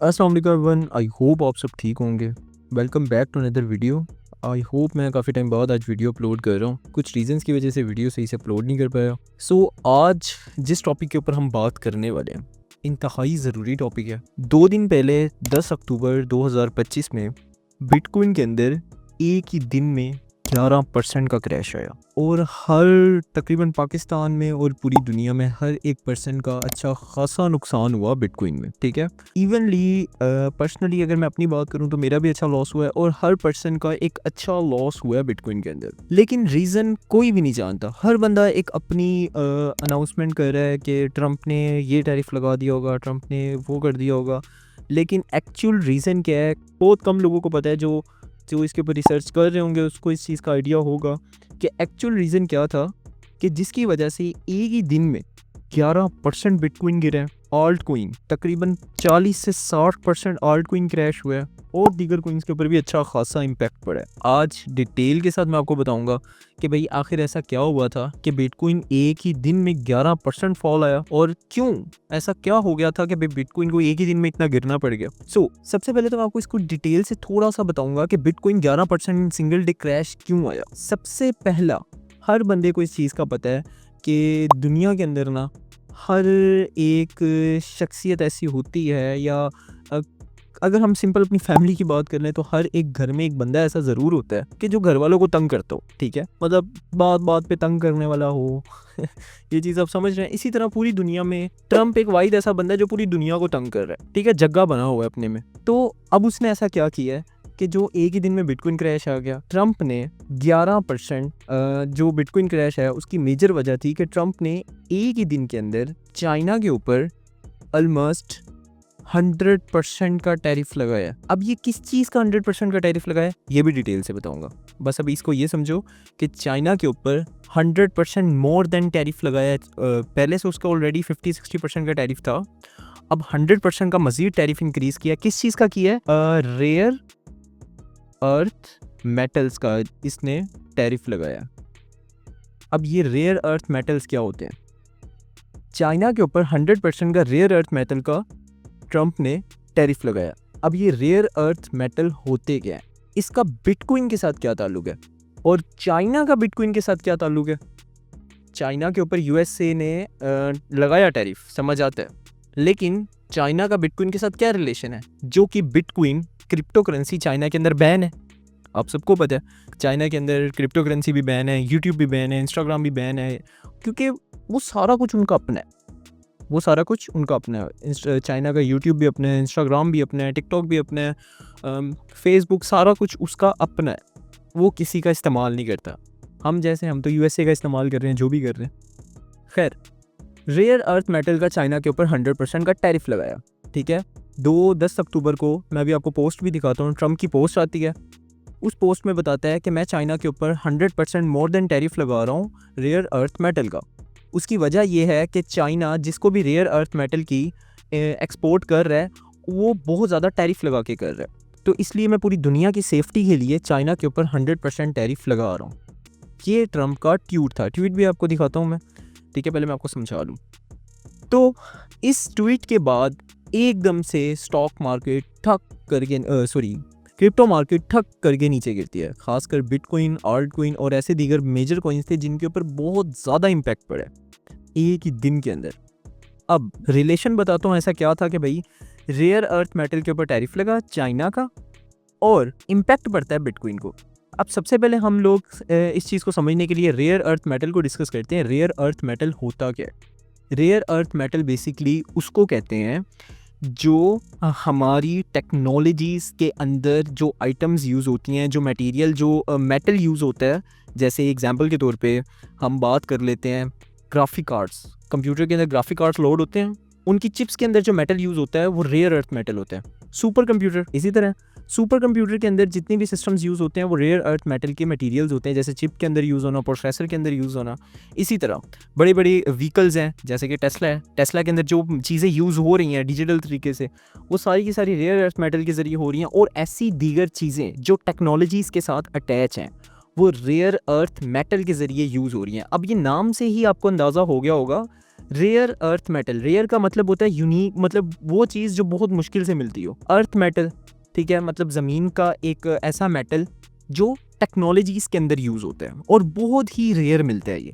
अस्सलाम वालेकुम everyone, I hope आप सब ठीक होंगे। Welcome back to another video. I hope मैं काफ़ी टाइम बाद आज वीडियो अपलोड कर रहा हूँ। कुछ रीज़न्स की वजह से वीडियो सही से अपलोड नहीं कर पाया। आज जिस टॉपिक के ऊपर हम बात करने वाले हैं, इंतहाई ज़रूरी टॉपिक है। 2 दिन पहले 10 अक्टूबर 2025 में बिटकॉइन के अंदर एक ही दिन में 11% का क्रैश आया और हर तकरीबन पाकिस्तान में और पूरी दुनिया में हर एक पर्सन का अच्छा खासा नुकसान हुआ बिटकॉइन में। ठीक है, इवनली पर्सनली अगर मैं अपनी बात करूं तो मेरा भी अच्छा लॉस हुआ है और हर पर्सन का एक अच्छा लॉस हुआ है बिटकॉइन के अंदर। लेकिन रीज़न कोई भी नहीं जानता। हर बंदा एक अपनी अनाउंसमेंट कर रहा है कि ट्रंप ने ये टैरिफ लगा दिया होगा, ट्रंप ने वो कर दिया होगा, लेकिन एक्चुअल रीज़न क्या है बहुत कम लोगों को पता है। जो इसके ऊपर रिसर्च कर रहे होंगे उसको इस चीज़ का आइडिया होगा कि एक्चुअल रीज़न क्या था कि जिसकी वजह से एक ही दिन में 11% बिटकॉइन गिरे हैं। आल्ट कोइन तकरीबन 40 से 60% आल्ट कोइन क्रैश हुआ है और दीगर कोइंस के ऊपर भी अच्छा खासा इम्पैक्ट पड़ा है। आज डिटेल के साथ मैं आपको बताऊंगा कि भाई आखिर ऐसा क्या हुआ था कि बिटकॉइन एक ही दिन में 11% फॉल आया और क्यों ऐसा क्या हो गया था कि भाई बिटकॉइन को एक ही दिन में इतना गिरना पड़ गया। सबसे पहले तो मैं आपको इसको डिटेल से थोड़ा सा बताऊंगा कि बिटकॉइन 11% सिंगल डे क्रैश क्यों आया। सबसे पहला, हर बंदे को इस चीज़ का पता है कि दुनिया के अंदर ना हर एक शख्सियत ऐसी होती है, या अगर हम सिंपल अपनी फैमिली की बात कर लें तो हर एक घर में एक बंदा ऐसा ज़रूर होता है कि जो घर वालों को तंग करता हो। ठीक है, मतलब बात बात पे तंग करने वाला हो ये चीज़ आप समझ रहे हैं। इसी तरह पूरी दुनिया में ट्रंप एक वाहिद ऐसा बंदा है जो पूरी दुनिया को तंग कर रहा है। ठीक है, जगह बना हुआ है अपने में। तो अब उसने ऐसा क्या किया है कि जो एक ही दिन में बिटकॉइन क्रैश आ गया। ट्रंप ने 11% जो बिटकॉइन क्रैश है उसकी मेजर वजह थी कि ट्रंप ने एक ही दिन के अंदर चाइना के ऊपर ऑलमोस्ट 100% का टैरिफ लगाया। अब ये किस चीज़ का 100% का टैरिफ लगाया ये भी डिटेल से बताऊंगा। बस अभी इसको ये समझो कि चाइना के ऊपर 100% मोर देन टैरिफ लगाया। पहले से उसका ऑलरेडी 50-60% का टैरिफ था, अब 100% का मजीद टैरिफ इंक्रीज किया। किस चीज़ का किया है? रेयर अर्थ मेटल्स का इसने टैरिफ लगाया। अब ये रेयर अर्थ मेटल्स क्या होते हैं? चाइना के ऊपर 100% का रेयर अर्थ मेटल का ट्रंप ने टैरिफ लगाया। अब ये रेयर अर्थ मेटल होते क्या है, इसका बिटकॉइन के साथ क्या ताल्लुक है और चाइना का बिटकॉइन के साथ क्या ताल्लुक है? चाइना के ऊपर यूएसए ने लगाया टैरिफ, समझ आता है, लेकिन चाइना का बिटकॉइन के साथ क्या रिलेशन है? जो कि बिटकॉइन क्रिप्टो करेंसी चाइना के अंदर बैन है। आप सबको पता है चाइना के अंदर क्रिप्टो करेंसी भी बैन है, यूट्यूब भी बैन है, इंस्टाग्राम भी बैन है, क्योंकि वो सारा कुछ उनका अपना है। वो सारा कुछ उनका अपना है। चाइना का यूट्यूब भी अपना है, इंस्टाग्राम भी अपना है, टिकटॉक भी अपना है, फेसबुक, सारा कुछ उसका अपना है। वो किसी का इस्तेमाल नहीं करता। हम तो यूएसए का इस्तेमाल कर रहे हैं, जो भी कर रहे हैं। खैर, रेयर अर्थ मेटल का चाइना के ऊपर 100% का टैरिफ लगाया। ठीक है, 10 अक्टूबर को मैं भी आपको पोस्ट भी दिखाता हूँ। ट्रंप की पोस्ट आती है, उस पोस्ट में बताता है कि मैं चाइना के ऊपर 100% मोर देन टैरिफ लगा रहा हूँ रेयर अर्थ मेटल का। उसकी वजह यह है कि चाइना जिसको भी रेयर अर्थ मेटल की एक्सपोर्ट कर रहा है वो बहुत ज़्यादा टैरिफ लगा के कर रहा है, तो इसलिए मैं पूरी दुनिया की सेफ्टी के लिए चाइना के ऊपर 100% टैरिफ लगा रहा हूँ। ये ट्रंप का ट्वीट था। ट्वीट भी आपको दिखाता हूँ मैं। ठीक है, पहले मैं आपको समझा लूँ। तो इस ट्वीट के बाद एकदम से स्टॉक मार्केट ठक करके क्रिप्टो मार्केट ठक करके नीचे गिरती है। खासकर बिटकॉइन, आल्ट कोइन और ऐसे दीगर मेजर कॉइन्स थे जिनके ऊपर बहुत ज़्यादा इम्पैक्ट पड़ा एक ही दिन के अंदर। अब रिलेशन बताता हूँ ऐसा क्या था कि भाई रेयर अर्थ मेटल के ऊपर टैरिफ लगा चाइना का और इम्पैक्ट पड़ता है बिटकॉइन को। अब सबसे पहले हम लोग इस चीज़ को समझने के लिए रेयर अर्थ मेटल को डिस्कस करते हैं। रेयर अर्थ मेटल होता क्या है? रेयर अर्थ मेटल बेसिकली उसको कहते हैं जो हमारी टेक्नोलॉजीज़ के अंदर जो आइटम्स यूज़ होती हैं, जो मटेरियल, जो मेटल यूज़ होता है। जैसे एग्जांपल के तौर पे हम बात कर लेते हैं ग्राफिक कार्ड्स। कंप्यूटर के अंदर ग्राफिक कार्ड्स लोड होते हैं, उनकी चिप्स के अंदर जो मेटल यूज़ होता है वो रेयर अर्थ मेटल होता है। सुपर कंप्यूटर इसी तरह, सुपर कंप्यूटर के अंदर जितने भी सिस्टम्स यूज़ होते हैं वो रेयर अर्थ मेटल के मटेरियल्स होते हैं, जैसे चिप के अंदर यूज़ होना, प्रोसेसर के अंदर यूज़ होना। इसी तरह बड़ी बड़ी व्हीकल्स हैं जैसे कि टेस्ला है, टेस्ला के अंदर जो चीज़ें यूज़ हो रही हैं डिजिटल तरीके से वो सारी की सारी रेयर अर्थ मेटल के ज़रिए हो रही हैं। और ऐसी दीगर चीज़ें जो टेक्नोलॉजीज़ के साथ अटैच हैं वो रेयर अर्थ मेटल के ज़रिए यूज़ हो रही हैं। अब ये नाम से ही आपको अंदाज़ा हो गया होगा रेयर अर्थ मेटल, रेयर का मतलब होता है यूनिक, मतलब वो चीज़ जो बहुत मुश्किल से मिलती हो। अर्थ मेटल, ठीक है, मतलब ज़मीन का एक ऐसा मेटल जो टेक्नोलॉजीज़ के अंदर यूज़ होता है और बहुत ही रेयर मिलता है ये,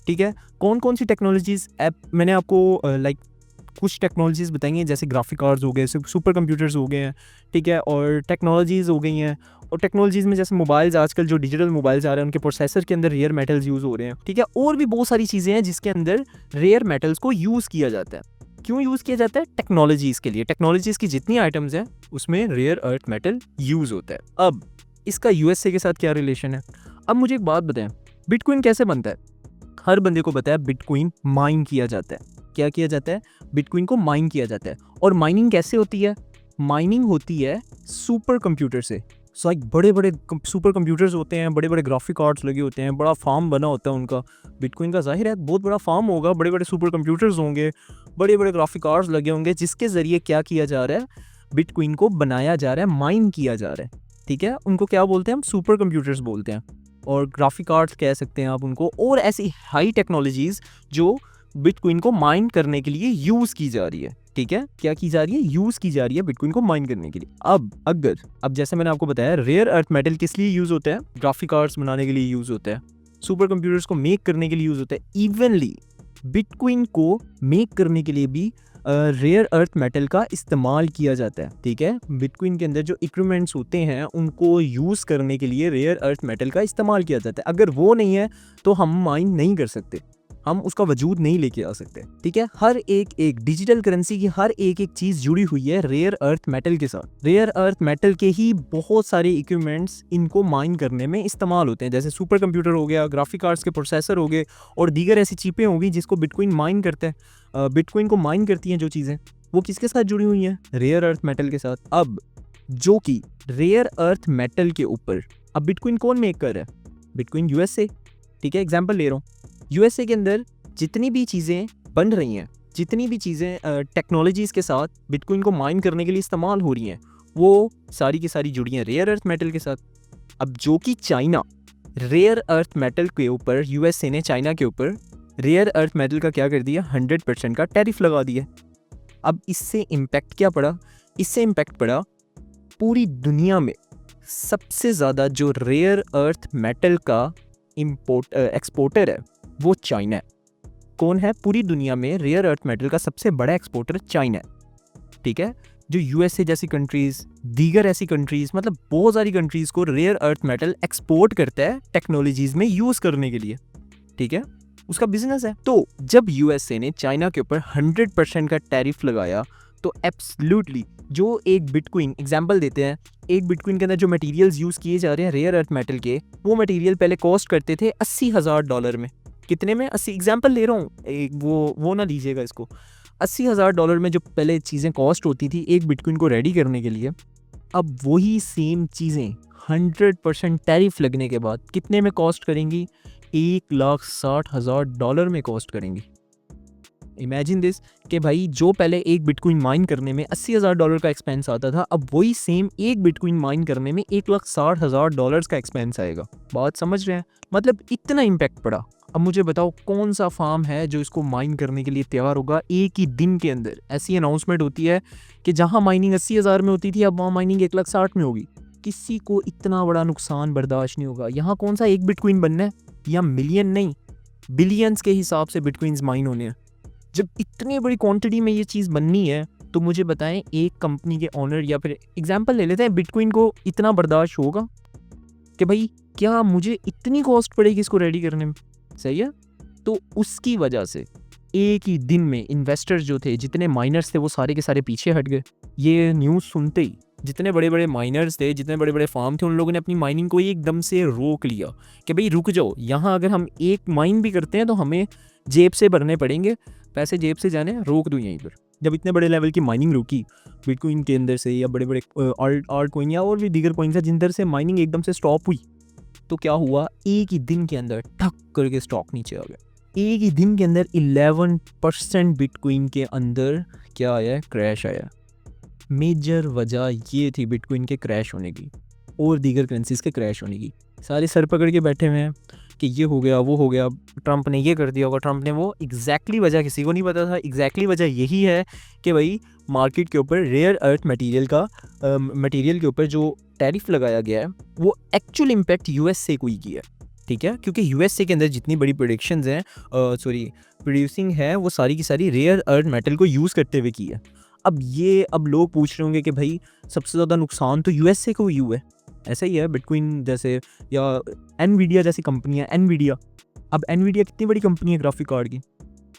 ठीक है। कौन कौन सी टेक्नोलॉजीज़ मैंने आपको लाइक कुछ टेक्नोलॉजीज़ बताएंगे, जैसे ग्राफिक कार्ड्स हो गए, सुपर कंप्यूटर्स हो गए हैं, ठीक है, और टेक्नोलॉजीज़ हो गई हैं। और टेक्नोलॉजीज़ में जैसे मोबाइल्स, आजकल जो डिजिटल मोबाइल्स आ रहे हैं उनके प्रोसेसर के अंदर रेयर मेटल्स यूज़ हो रहे हैं, ठीक है। और भी बहुत सारी चीज़ें हैं जिसके अंदर रेयर मेटल्स को यूज़ किया जाता है। क्यों यूज़ किया जाता है? टेक्नोलॉजीज़ के लिए। टेक्नोलॉजीज़ की जितनी आइटम्स हैं उसमें रेयर अर्थ मेटल यूज़ होता है। अब इसका यूएसए के साथ क्या रिलेशन है? अब मुझे एक बात बताएं, बिटकॉइन कैसे बनता है? हर बंदे को पता है बिटकॉइन माइन किया जाता है। क्या किया जाता है? बिटकॉइन को माइन किया जाता है। और माइनिंग कैसे होती है? माइनिंग होती है सुपर कंप्यूटर से। सो एक बड़े बड़े सुपर कंप्यूटर्स होते हैं, बड़े बड़े ग्राफिक कार्ड्स लगे होते हैं, बड़ा फार्म बना होता है उनका। बिटकॉइन का जाहिर है बहुत बड़ा फार्म होगा, बड़े बड़े सुपर कंप्यूटर्स होंगे, बड़े बड़े ग्राफिक कार्ड्स लगे होंगे, जिसके ज़रिए क्या किया जा रहा है? बिटकॉइन को बनाया जा रहा है, माइन किया जा रहा है, ठीक है। उनको क्या बोलते हैं? हम सुपर कंप्यूटर्स बोलते हैं, और ग्राफिक कार्ड्स कह सकते हैं आप उनको। और ऐसी हाई टेक्नोलॉजीज़ जो बिटकॉइन को माइन करने के लिए यूज़ की जा रही है, ठीक है। क्या की जा रही है? यूज़ की जा रही है बिटकॉइन को माइन करने के लिए। अब जैसे मैंने आपको बताया, रेयर अर्थ मेटल किस लिए यूज़ होता है? ग्राफिक कार्ड्स बनाने के लिए यूज़ होता है, सुपर कंप्यूटर्स को मेक करने के लिए यूज़ होता है। इवनली बिटकॉइन को मेक करने के लिए भी रेयर अर्थ मेटल का इस्तेमाल किया जाता है, ठीक है। बिटकॉइन के अंदर जो इक्विपमेंट्स होते हैं उनको यूज़ करने के लिए रेयर अर्थ मेटल का इस्तेमाल किया जाता है। अगर वो नहीं है तो हम माइन नहीं कर सकते, हम उसका वजूद नहीं लेके आ सकते, ठीक है। हर एक डिजिटल करेंसी की हर एक चीज़ जुड़ी हुई है रेयर अर्थ मेटल के साथ। रेयर अर्थ मेटल के ही बहुत सारे इक्विपमेंट्स इनको माइन करने में इस्तेमाल होते हैं, जैसे सुपर कंप्यूटर हो गया, ग्राफिक कार्ड्स के प्रोसेसर हो गए, और दीगर ऐसी चीपें होंगी जिसको बिटकॉइन माइन करता है। बिटकॉइन को माइन करती हैं जो चीज़ें, वो किसके साथ जुड़ी हुई हैं? रेयर अर्थ मेटल के साथ। अब जो कि रेयर अर्थ मेटल के ऊपर अब बिटकॉइन कौन मेक कर रहा है? बिटकॉइन यूएसए, ठीक है, एग्जाम्पल ले रहा हूँ। यूएसए के अंदर जितनी भी चीज़ें बन रही हैं, जितनी भी चीज़ें टेक्नोलॉजीज़ के साथ बिटकॉइन को माइन करने के लिए इस्तेमाल हो रही हैं, वो सारी की सारी जुड़ी हैं रेयर अर्थ मेटल के साथ। अब जो कि चाइना, रेयर अर्थ मेटल के ऊपर यूएसए ने चाइना के ऊपर रेयर अर्थ मेटल का क्या कर दिया? 100% का टैरिफ लगा दिया। अब इससे इम्पैक्ट क्या पड़ा? इससे इम्पैक्ट पड़ा पूरी दुनिया में सबसे ज़्यादा जो रेयर अर्थ मेटल का एक्सपोर्टर है वो चाइना है। कौन है? पूरी दुनिया में रेयर अर्थ मेटल का सबसे बड़ा एक्सपोर्टर चाइना है, ठीक है। जो यूएसए जैसी कंट्रीज़, दीगर ऐसी कंट्रीज़, मतलब बहुत सारी कंट्रीज़ को रेयर अर्थ मेटल एक्सपोर्ट करता है टेक्नोलॉजीज़ में यूज़ करने के लिए, ठीक है, उसका बिजनेस है। तो जब यूएसए ने चाइना के ऊपर 100% का टैरिफ लगाया तो एब्सोल्युटली जो एक बिटकॉइन, एग्जांपल देते हैं, एक बिटकॉइन के अंदर जो मटेरियल्स यूज़ किए जा रहे हैं रेयर अर्थ मेटल के, वो मटेरियल पहले कॉस्ट करते थे $80,000 में। कितने में? 80, एग्जांपल ले रहा हूँ, एक वो ना लीजिएगा इसको। $80,000 में जो पहले चीज़ें कॉस्ट होती थी एक बिटकॉइन को रेडी करने के लिए, अब वही सेम चीज़ें 100% टैरिफ लगने के बाद कितने में कॉस्ट करेंगी? $1,60,000 में कॉस्ट करेंगी। इमेजिन दिस कि भाई जो पहले एक बिटकॉइन माइन करने में $80,000 का एक्सपेंस आता था, अब वही सेम एक बिटकॉइन माइन करने में $1,60,000 का एक्सपेंस आएगा। बात समझ रहे हैं? मतलब इतना इम्पैक्ट पड़ा। अब मुझे बताओ कौन सा फार्म है जो इसको माइन करने के लिए तैयार होगा एक ही दिन के अंदर? ऐसी अनाउंसमेंट होती है कि जहाँ माइनिंग 80,000 में होती थी अब वहाँ माइनिंग 1,60,000 में होगी। किसी को इतना बड़ा नुकसान बर्दाश्त नहीं होगा। यहाँ कौन सा एक बिटकॉइन बनना है? या मिलियन नहीं, बिलियंस के हिसाब से बिटकॉइंस माइन होने हैं। जब इतनी बड़ी क्वांटिटी में ये चीज़ बननी है तो मुझे बताएं एक कंपनी के ऑनर, या फिर एग्जांपल ले लेते हैं, बिटकॉइन को इतना बर्दाश्त होगा कि भाई क्या मुझे इतनी कॉस्ट पड़ेगी इसको रेडी करने में? सही है। तो उसकी वजह से एक ही दिन में इन्वेस्टर्स जो थे, जितने माइनर्स थे, वो सारे के सारे पीछे हट गए। ये न्यूज़ सुनते ही जितने बड़े बड़े माइनर्स थे, जितने बड़े बड़े फार्म थे, उन लोगों ने अपनी माइनिंग को एकदम से रोक लिया कि भाई रुक जाओ, यहाँ अगर हम एक माइन भी करते हैं तो हमें जेब से भरने पड़ेंगे, पैसे जेब से जाने, रोक दूँ यहीं पर। जब इतने बड़े लेवल की माइनिंग रुकी बिटकॉइन के अंदर से, या बड़े बड़े आल्ट कॉइन या और भी दीगर कॉइन से जिन से माइनिंग एकदम से स्टॉप हुई, तो क्या हुआ? एक ही दिन के अंदर ठक करके स्टॉक नीचे आ गया। एक ही दिन के अंदर 11% बिटकॉइन के अंदर क्या आया है? क्रैश आया। मेजर वजह ये थी बिटकॉइन के क्रैश होने की और दीगर करेंसीज के क्रैश होने की। सारे सर पकड़ के बैठे हुए हैं कि ये हो गया, वो हो गया, ट्रंप ने ये कर दिया होगा, ट्रंप ने वो। एग्जैक्टली वजह किसी को नहीं पता था। एग्जैक्टली वजह यही है कि भाई मार्केट के ऊपर रेयर अर्थ मटेरियल के ऊपर जो टैरिफ लगाया गया है वो एक्चुअल इम्पैक्ट यूएसए को ही किया है, ठीक है। क्योंकि यूएसए के अंदर जितनी बड़ी प्रोडक्शंस हैं, प्रोड्यूसिंग है, वो सारी की सारी रेयर अर्थ मेटल को यूज़ करते हुए की है। अब लोग पूछ रहे होंगे कि भाई सबसे ज़्यादा नुकसान तो यूएसए को ही हुआ है। ऐसा ही है बिटकॉइन जैसे, या एनवीडिया जैसी कंपनियाँ। अब एनवीडिया कितनी बड़ी कंपनी है ग्राफिक कार्ड की,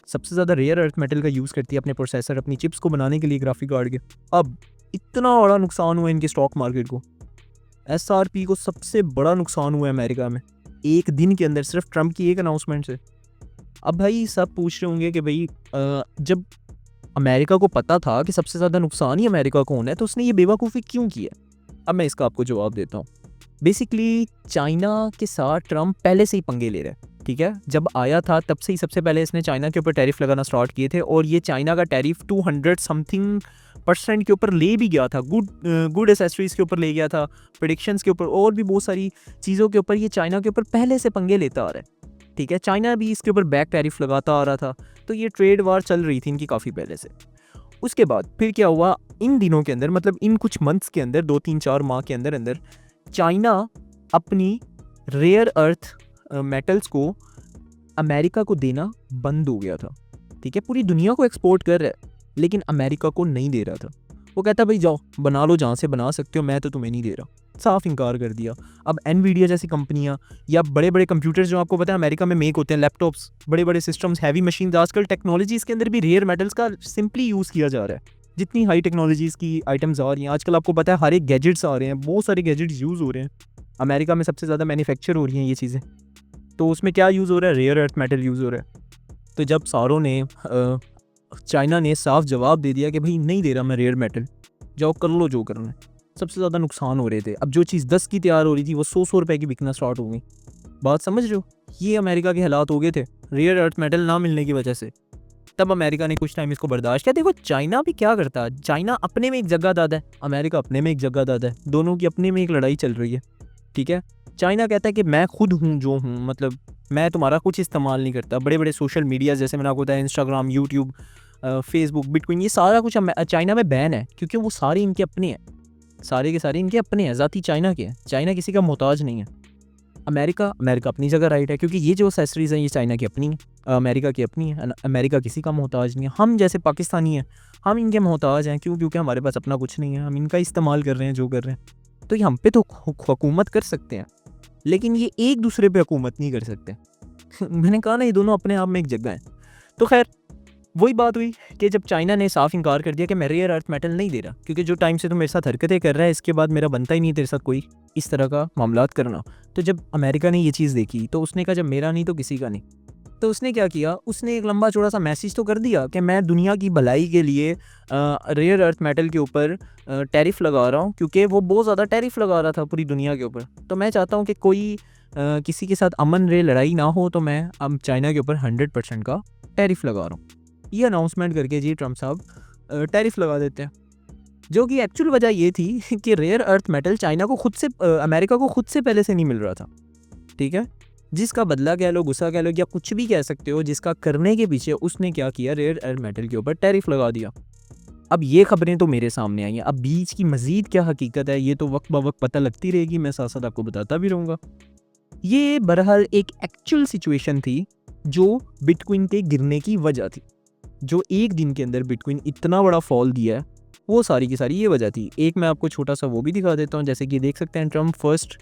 सबसे ज़्यादा रेयर अर्थ मेटल का यूज़ करती है अपने प्रोसेसर, अपनी चिप्स को बनाने के लिए ग्राफिक कार्ड के। अब इतना बड़ा नुकसान हुआ इनके स्टॉक मार्केट को, एसआरपी को सबसे बड़ा नुकसान हुआ है अमेरिका में एक दिन के अंदर, सिर्फ ट्रंप की एक अनाउंसमेंट से। अब भाई सब पूछ रहे होंगे कि भाई जब अमेरिका को पता था कि सबसे ज़्यादा नुकसान ही अमेरिका को होना है तो उसने ये बेवकूफ़ी क्यों की है। अब मैं इसका आपको जवाब देता हूँ। बेसिकली चाइना के साथ ट्रंप पहले से ही पंगे ले रहा है, ठीक है। जब आया था तब से ही सबसे पहले इसने चाइना के ऊपर टैरिफ लगाना स्टार्ट किए थे, और ये चाइना का टैरिफ 200 समथिंग % के ऊपर ले भी गया था। गुड एसेसरीज़ के ऊपर ले गया था, प्रेडिक्शंस के ऊपर, और भी बहुत सारी चीज़ों के ऊपर ये चाइना के ऊपर पहले से पंगे लेता आ रहा है, ठीक है। चाइना भी इसके ऊपर बैक टैरिफ लगाता आ रहा था, तो ये ट्रेड वार चल रही थी इनकी काफ़ी पहले से। उसके बाद फिर क्या हुआ इन दिनों के अंदर, मतलब इन कुछ मंथ्स के अंदर, 2-3-4 माह के अंदर अंदर चाइना अपनी रेयर अर्थ मेटल्स को अमेरिका को देना बंद हो गया था, ठीक है। पूरी दुनिया को एक्सपोर्ट कर रहा है लेकिन अमेरिका को नहीं दे रहा था। वो कहता भाई जाओ बना लो जहाँ से बना सकते हो, मैं तो तुम्हें नहीं दे रहा, साफ इनकार कर दिया। अब एनवीडिया जैसी कंपनियां या बड़े बड़े कंप्यूटर्स जो आपको पता है अमेरिका में मेक होते हैं, लैपटॉप्स, बड़े बड़े सिस्टम्स, हैवी मशीन, आजकल टेक्नोलॉजीज़ के अंदर भी रेयर मेटल्स का सिंपली यूज़ किया जा रहा है। जितनी हाई टेक्नोलॉजीज़ की आइटम्स आ रही हैं आजकल, आपको पता है हर एक गैजेट्स आ रहे हैं, बहुत सारे गैजेट्स यूज़ हो रहे हैं अमेरिका में, सबसे ज़्यादा मैन्युफैक्चर हो रही हैं ये चीज़ें। तो उसमें क्या यूज़ हो रहा है, रेयर अर्थ मेटल यूज़ हो रहा है। तो जब सारों ने चाइना ने साफ जवाब दे दिया कि भाई नहीं दे रहा मैं रेयर मेटल, जाओ कर लो जो करना है, सबसे ज़्यादा नुकसान हो रहे थे। अब जो चीज़ 10 की तैयार हो रही थी वो 100 रुपए की बिकना स्टार्ट हो गई। बात समझ रहे हो, ये अमेरिका के हालात हो गए थे रेयर अर्थ मेटल ना मिलने की वजह से। तब अमेरिका ने कुछ टाइम इसको बर्दाश्त किया। देखो चाइना भी क्या करता है, चाइना अपने में एक जगह दादा है, अमेरिका अपने में एक जगह दादा है, दोनों की अपने में एक लड़ाई चल रही है, ठीक है। चाइना कहता है कि मैं खुद हूँ जो हूँ, मतलब मैं तुम्हारा कुछ इस्तेमाल नहीं करता। बड़े बड़े सोशल मीडिया जैसे मैंने आपको बताया, इंस्टाग्राम, यूट्यूब, फेसबुक, बिटकॉइन, ये सारा कुछ चाइना में बैन है क्योंकि वो सारे इनके अपने हैं, सारे के सारे इनके अपने हैं, ज़ाती चाइना के हैं। चाइना किसी का मोहताज नहीं है। अमेरिका अपनी जगह राइट है क्योंकि ये जो एसेसरीज़ हैं ये चाइना की अपनी है, अमेरिका की अपनी है। अमेरिका किसी का मोहताज नहीं है। हम जैसे पाकिस्तानी हैं, हम इनके मोहताज हैं, क्यों? क्योंकि हमारे पास अपना कुछ नहीं है, हम इनका इस्तेमाल कर रहे हैं जो कर रहे हैं। तो ये हम पे तो हुकूमत कर सकते हैं लेकिन ये एक दूसरे पे हुकूमत नहीं कर सकते। मैंने कहा ना, ये दोनों अपने आप में एक जगह है। तो खैर वही बात हुई कि जब चाइना ने साफ इनकार कर दिया कि मैं रेयर अर्थ मेटल नहीं दे रहा, क्योंकि जो टाइम से तुम मेरे साथ हरकतें कर रहा है इसके बाद मेरा बनता ही नहीं तेरे साथ कोई इस तरह का मामलात करना। तो जब अमेरिका ने ये चीज़ देखी तो उसने कहा जब मेरा नहीं तो किसी का नहीं। तो उसने क्या किया, उसने एक लंबा चौड़ा सा मैसेज तो कर दिया कि मैं दुनिया की भलाई के लिए रेयर अर्थ मेटल के ऊपर टैरिफ लगा रहा हूँ, क्योंकि वो बहुत ज़्यादा टैरिफ लगा रहा था पूरी दुनिया के ऊपर। तो मैं चाहता हूँ कि कोई किसी के साथ अमन रे लड़ाई ना हो, तो मैं अब चाइना के ऊपर 100% का टैरिफ लगा रहा हूँ। ये अनाउंसमेंट करके जी ट्रंप साहब टैरिफ लगा देते हैं, जो कि एक्चुअल वजह ये थी कि रेयर अर्थ मेटल चाइना को खुद से, अमेरिका को खुद से पहले से नहीं मिल रहा था, ठीक है। जिसका बदला कह लो, गुस्सा कह लो, या कुछ भी कह सकते हो, जिसका करने के पीछे उसने क्या किया, रेयर अर्थ मेटल के ऊपर टैरिफ लगा दिया। अब ये खबरें तो मेरे सामने आई हैं, अब बीच की मज़ीद क्या हकीकत है ये तो वक्त ब वक्त पता लगती रहेगी, मैं साथ साथ आपको बताता भी रहूँगा। ये बहरहाल एक एक्चुअल सिचुएशन थी जो बिटकॉइन के गिरने की वजह थी। जो एक दिन के अंदर बिटकॉइन इतना बड़ा फॉल दिया है वो सारी की सारी ये वजह थी। एक मैं आपको छोटा सा वो भी दिखा देता हूँ, जैसे कि देख सकते हैं Trump first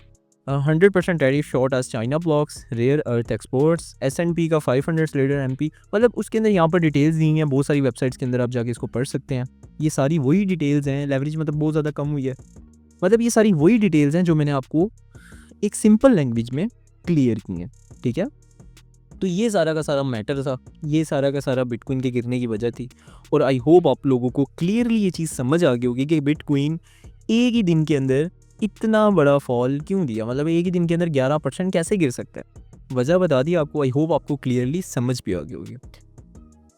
100% tariff short as China blocks rare earth exports, S&P का 500 स्लेडर MP, मतलब उसके अंदर यहाँ पर डिटेल्स दी हैं बहुत सारी वेबसाइट्स के अंदर, आप जाके इसको पढ़ सकते हैं। ये सारी वही डिटेल्स हैं, लेवरेज मतलब बहुत ज़्यादा कम हुई है, मतलब ये सारी वही डिटेल्स हैं जो मैंने आपको एक सिंपल लैंग्वेज में क्लियर की हैं, ठीक है। तो ये सारा का सारा मैटर था, ये सारा का सारा बिटकॉइन के गिरने की वजह थी। और आई होप आप लोगों को क्लियरली ये चीज़ समझ आ गई होगी कि बिटकॉइन एक ही दिन के अंदर इतना बड़ा फॉल क्यों दिया, मतलब एक ही दिन के अंदर 11% कैसे गिर सकता है। वजह बता दी आपको, आई होप आपको क्लियरली समझ भी आ गई होगी।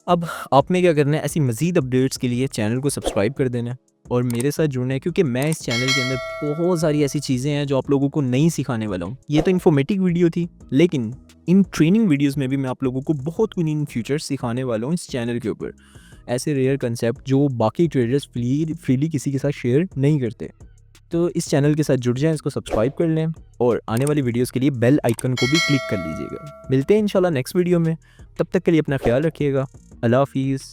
अब आपने क्या करना है, ऐसी मज़ीद अपडेट्स के लिए चैनल को सब्सक्राइब कर देना है और मेरे साथ जुड़ना है, क्योंकि मैं इस चैनल के अंदर बहुत सारी ऐसी चीज़ें हैं जो आप लोगों को नहीं सिखाने वाला हूँ। ये तो इन्फॉर्मेटिव वीडियो थी, लेकिन इन ट्रेनिंग वीडियोस में भी मैं आप लोगों को बहुत कुछ इन फीचर्स सिखाने वाला हूँ इस चैनल के ऊपर, ऐसे रेयर कंसेप्ट जो बाकी ट्रेडर्स फ्रीली किसी के साथ शेयर नहीं करते। तो इस चैनल के साथ जुड़ जाएं, इसको सब्सक्राइब कर लें और आने वाली वीडियोस के लिए बेल आइकन को भी क्लिक कर लीजिएगा। मिलते हैं इंशाल्लाह नेक्स्ट वीडियो में, तब तक के लिए अपना ख्याल रखिएगा। अल्लाह हाफिज़।